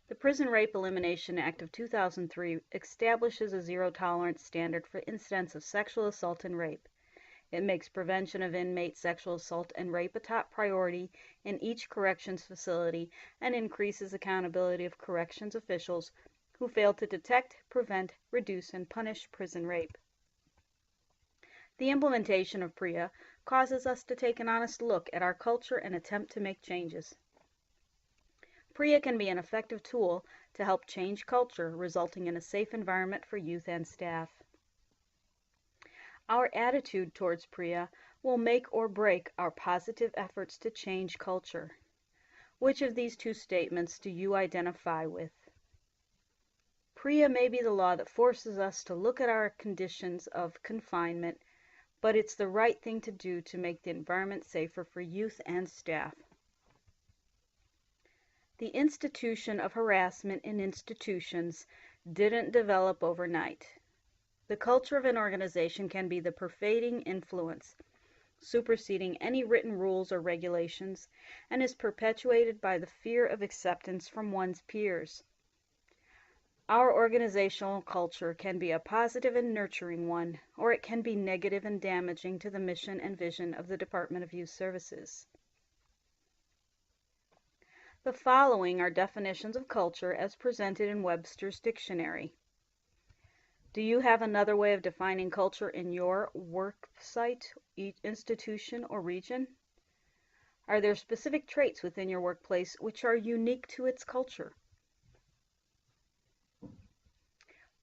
The Prison Rape Elimination Act of 2003 establishes a zero-tolerance standard for incidents of sexual assault and rape. It makes prevention of inmate sexual assault and rape a top priority in each corrections facility and increases accountability of corrections officials who fail to detect, prevent, reduce, and punish prison rape. The implementation of PREA causes us to take an honest look at our culture and attempt to make changes. PREA can be an effective tool to help change culture, resulting in a safe environment for youth and staff. Our attitude towards PREA will make or break our positive efforts to change culture. Which of these two statements do you identify with? PREA may be the law that forces us to look at our conditions of confinement, but it's the right thing to do to make the environment safer for youth and staff. The institution of harassment in institutions didn't develop overnight. The culture of an organization can be the pervading influence, superseding any written rules or regulations, and is perpetuated by the fear of acceptance from one's peers. Our organizational culture can be a positive and nurturing one, or it can be negative and damaging to the mission and vision of the Department of Youth Services. The following are definitions of culture as presented in Webster's Dictionary. Do you have another way of defining culture in your work site, institution, or region? Are there specific traits within your workplace which are unique to its culture?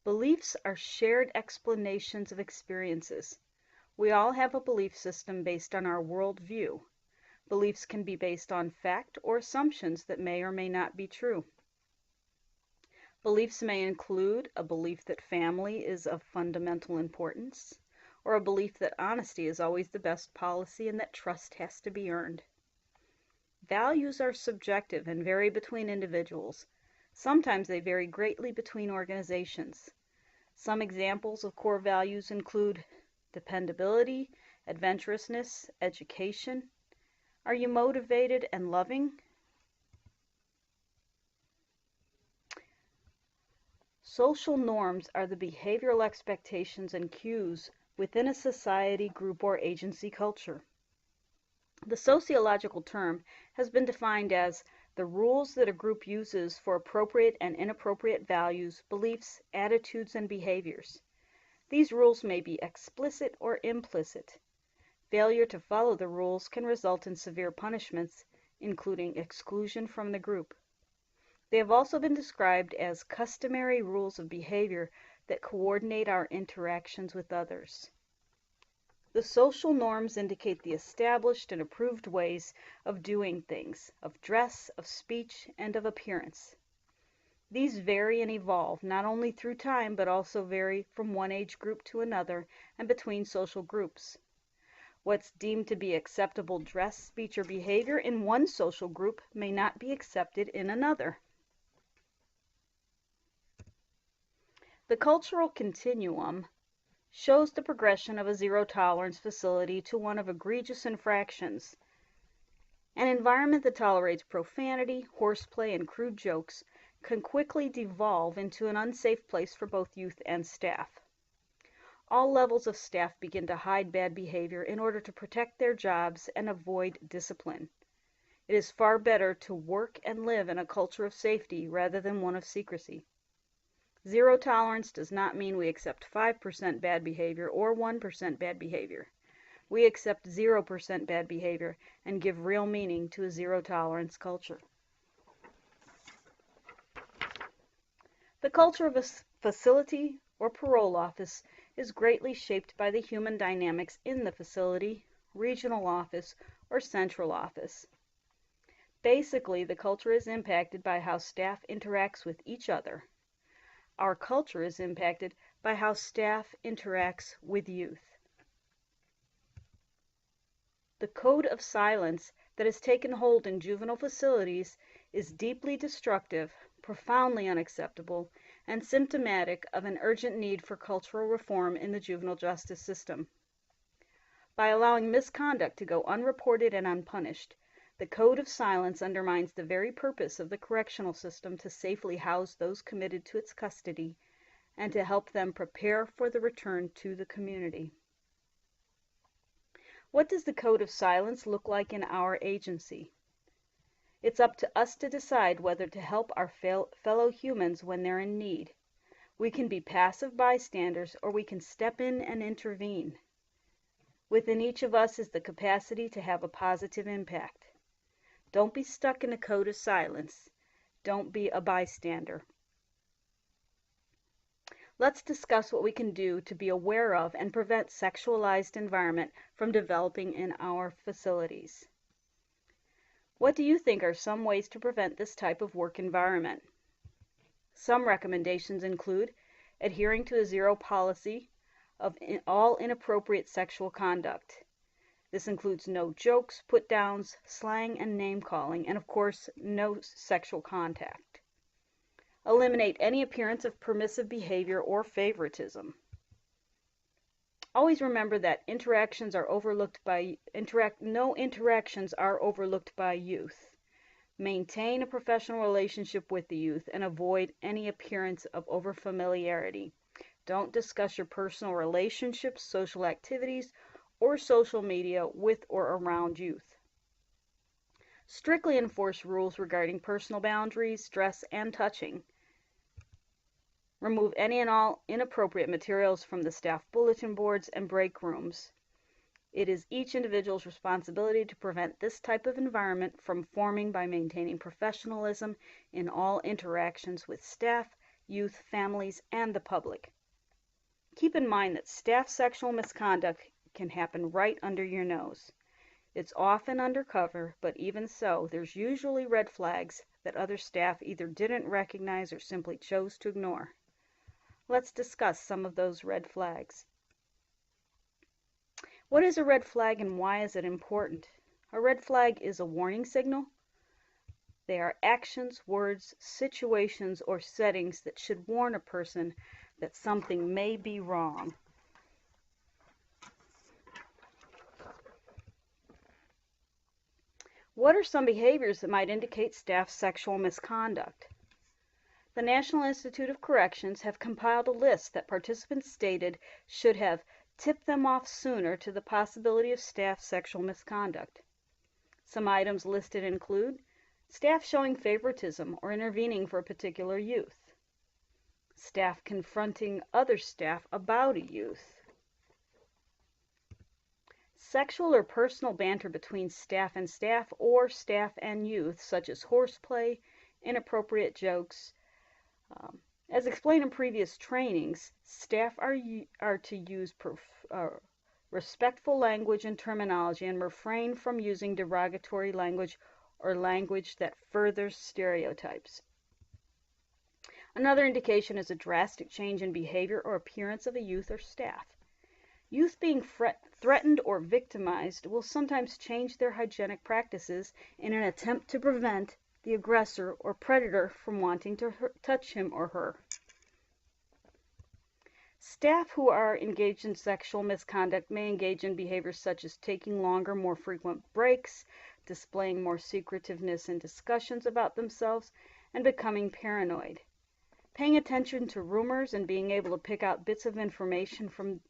Beliefs are shared explanations of experiences. We all have a belief system based on our worldview. Beliefs can be based on fact or assumptions that may or may not be true. Beliefs may include a belief that family is of fundamental importance, or a belief that honesty is always the best policy and that trust has to be earned. Values are subjective and vary between individuals. Sometimes they vary greatly between organizations. Some examples of core values include dependability, adventurousness, education. Are you motivated and loving? Social norms are the behavioral expectations and cues within a society, group, or agency culture. The sociological term has been defined as the rules that a group uses for appropriate and inappropriate values, beliefs, attitudes, and behaviors. These rules may be explicit or implicit. Failure to follow the rules can result in severe punishments, including exclusion from the group. They have also been described as customary rules of behavior that coordinate our interactions with others. The social norms indicate the established and approved ways of doing things, of dress, of speech, and of appearance. These vary and evolve not only through time but also vary from one age group to another and between social groups. What's deemed to be acceptable dress, speech, or behavior in one social group may not be accepted in another. The cultural continuum shows the progression of a zero-tolerance facility to one of egregious infractions. An environment that tolerates profanity, horseplay, and crude jokes can quickly devolve into an unsafe place for both youth and staff. All levels of staff begin to hide bad behavior in order to protect their jobs and avoid discipline. It is far better to work and live in a culture of safety rather than one of secrecy. Zero tolerance does not mean we accept 5% bad behavior or 1% bad behavior. We accept 0% bad behavior and give real meaning to a zero tolerance culture. The culture of a facility or parole office is greatly shaped by the human dynamics in the facility, regional office, or central office. Basically, the culture is impacted by how staff interacts with each other. Our culture is impacted by how staff interacts with youth. The code of silence that has taken hold in juvenile facilities is deeply destructive, profoundly unacceptable, and symptomatic of an urgent need for cultural reform in the juvenile justice system. By allowing misconduct to go unreported and unpunished, The code of silence undermines the very purpose of the correctional system to safely house those committed to its custody and to help them prepare for the return to the community. What does the code of silence look like in our agency? It's up to us to decide whether to help our fellow humans when they're in need. We can be passive bystanders, or we can step in and intervene. Within each of us is the capacity to have a positive impact. Don't be stuck in a code of silence. Don't be a bystander. Let's discuss what we can do to be aware of and prevent sexualized environment from developing in our facilities. What do you think are some ways to prevent this type of work environment? Some recommendations include adhering to a zero policy of all inappropriate sexual conduct. This includes no jokes, put-downs, slang, and name-calling, and of course, no sexual contact. Eliminate any appearance of permissive behavior or favoritism. Always remember that no interactions are overlooked by youth. Maintain a professional relationship with the youth and avoid any appearance of overfamiliarity. Don't discuss your personal relationships, social activities, or social media with or around youth. Strictly enforce rules regarding personal boundaries, dress, and touching. Remove any and all inappropriate materials from the staff bulletin boards and break rooms. It is each individual's responsibility to prevent this type of environment from forming by maintaining professionalism in all interactions with staff, youth, families, and the public. Keep in mind that staff sexual misconduct can happen right under your nose. It's often undercover, but even so, there's usually red flags that other staff either didn't recognize or simply chose to ignore. Let's discuss some of those red flags. What is a red flag and why is it important? A red flag is a warning signal. They are actions, words, situations, or settings that should warn a person that something may be wrong. What are some behaviors that might indicate staff sexual misconduct? The National Institute of Corrections have compiled a list that participants stated should have tipped them off sooner to the possibility of staff sexual misconduct. Some items listed include staff showing favoritism or intervening for a particular youth, staff confronting other staff about a youth, sexual or personal banter between staff or staff and youth, such as horseplay, inappropriate jokes. As explained in previous trainings, staff are to use respectful language and terminology and refrain from using derogatory language or language that furthers stereotypes. Another indication is a drastic change in behavior or appearance of a youth or staff. Youth being threatened or victimized will sometimes change their hygienic practices in an attempt to prevent the aggressor or predator from wanting to touch him or her. Staff who are engaged in sexual misconduct may engage in behaviors such as taking longer, more frequent breaks, displaying more secretiveness in discussions about themselves, and becoming paranoid. Paying attention to rumors and being able to pick out bits of information from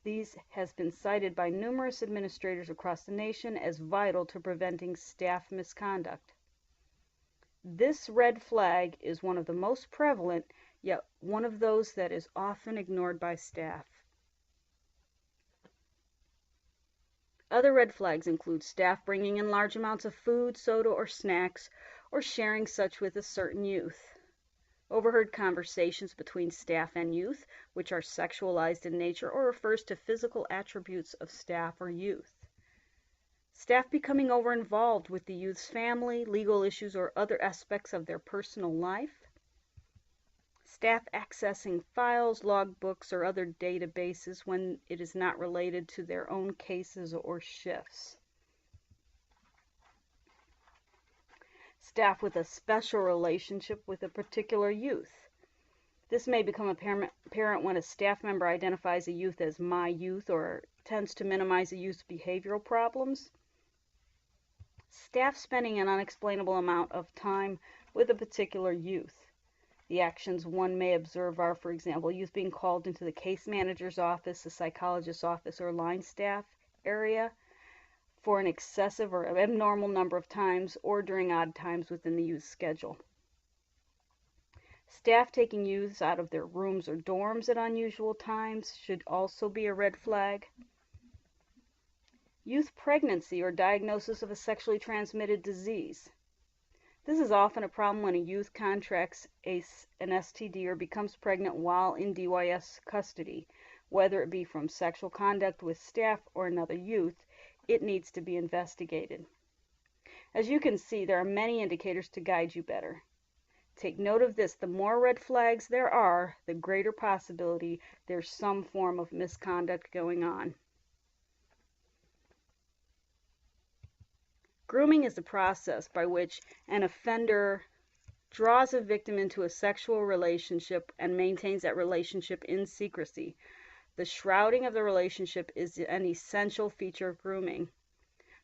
these has been cited by numerous administrators across the nation as vital to preventing staff misconduct. This red flag is one of the most prevalent, yet one of those that is often ignored by staff. Other red flags include staff bringing in large amounts of food, soda, or snacks, or sharing such with a certain youth. Overheard conversations between staff and youth, which are sexualized in nature or refers to physical attributes of staff or youth. Staff becoming over-involved with the youth's family, legal issues, or other aspects of their personal life. Staff accessing files, logbooks, or other databases when it is not related to their own cases or shifts. Staff with a special relationship with a particular youth. This may become apparent when a staff member identifies a youth as my youth or tends to minimize a youth's behavioral problems. Staff spending an unexplainable amount of time with a particular youth. The actions one may observe are, for example, youth being called into the case manager's office, the psychologist's office, or line staff area for an excessive or abnormal number of times or during odd times within the youth's schedule. Staff taking youths out of their rooms or dorms at unusual times should also be a red flag. Youth pregnancy or diagnosis of a sexually transmitted disease. This is often a problem when a youth contracts an STD or becomes pregnant while in DYS custody. Whether it be from sexual conduct with staff or another youth, it needs to be investigated. As you can see, there are many indicators to guide you better. Take note of this: the more red flags there are, the greater possibility there's some form of misconduct going on. Grooming is the process by which an offender draws a victim into a sexual relationship and maintains that relationship in secrecy. The shrouding of the relationship is an essential feature of grooming.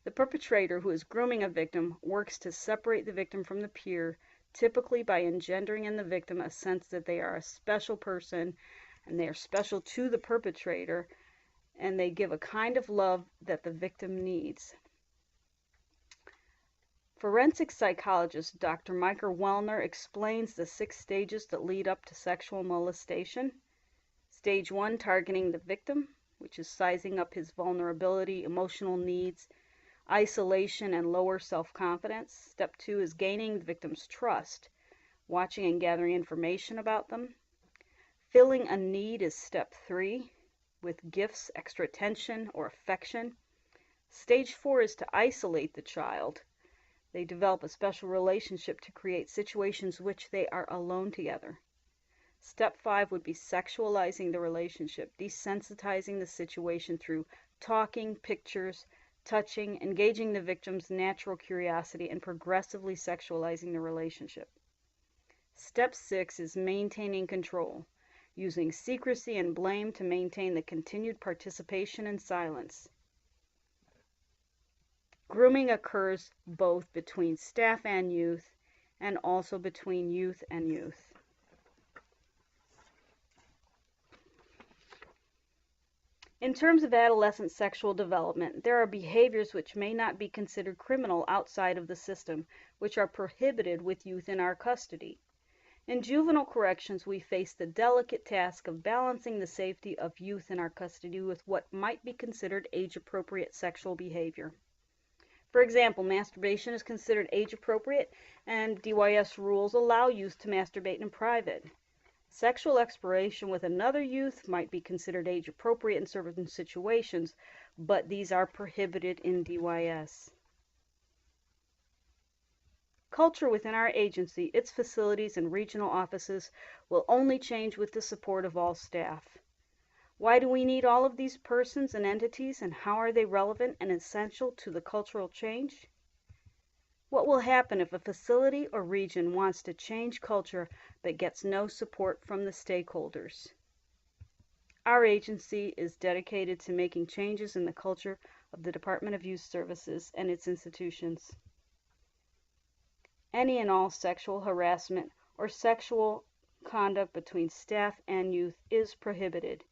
The perpetrator who is grooming a victim works to separate the victim from the peer, typically by engendering in the victim a sense that they are a special person and they are special to the perpetrator, and they give a kind of love that the victim needs. Forensic psychologist Dr. Michael Wellner explains the 6 stages that lead up to sexual molestation. Stage 1, targeting the victim, which is sizing up his vulnerability, emotional needs, isolation, and lower self-confidence. Step 2 is gaining the victim's trust, watching and gathering information about them. Filling a need is step 3, with gifts, extra attention, or affection. Stage 4 is to isolate the child. They develop a special relationship to create situations which they are alone together. Step 5 would be sexualizing the relationship, desensitizing the situation through talking, pictures, touching, engaging the victim's natural curiosity, and progressively sexualizing the relationship. Step 6 is maintaining control, using secrecy and blame to maintain the continued participation and silence. Grooming occurs both between staff and youth, and also between youth and youth. In terms of adolescent sexual development, there are behaviors which may not be considered criminal outside of the system, which are prohibited with youth in our custody. In juvenile corrections, we face the delicate task of balancing the safety of youth in our custody with what might be considered age-appropriate sexual behavior. For example, masturbation is considered age-appropriate, and DYS rules allow youth to masturbate in private. Sexual exploration with another youth might be considered age-appropriate in certain situations, but these are prohibited in DYS. Culture within our agency, its facilities, and regional offices will only change with the support of all staff. Why do we need all of these persons and entities, and how are they relevant and essential to the cultural change? What will happen if a facility or region wants to change culture but gets no support from the stakeholders? Our agency is dedicated to making changes in the culture of the Department of Youth Services and its institutions. Any and all sexual harassment or sexual conduct between staff and youth is prohibited.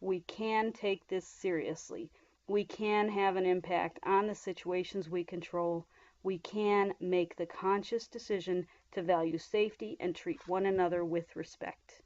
We can take this seriously. We can have an impact on the situations we control. We can make the conscious decision to value safety and treat one another with respect.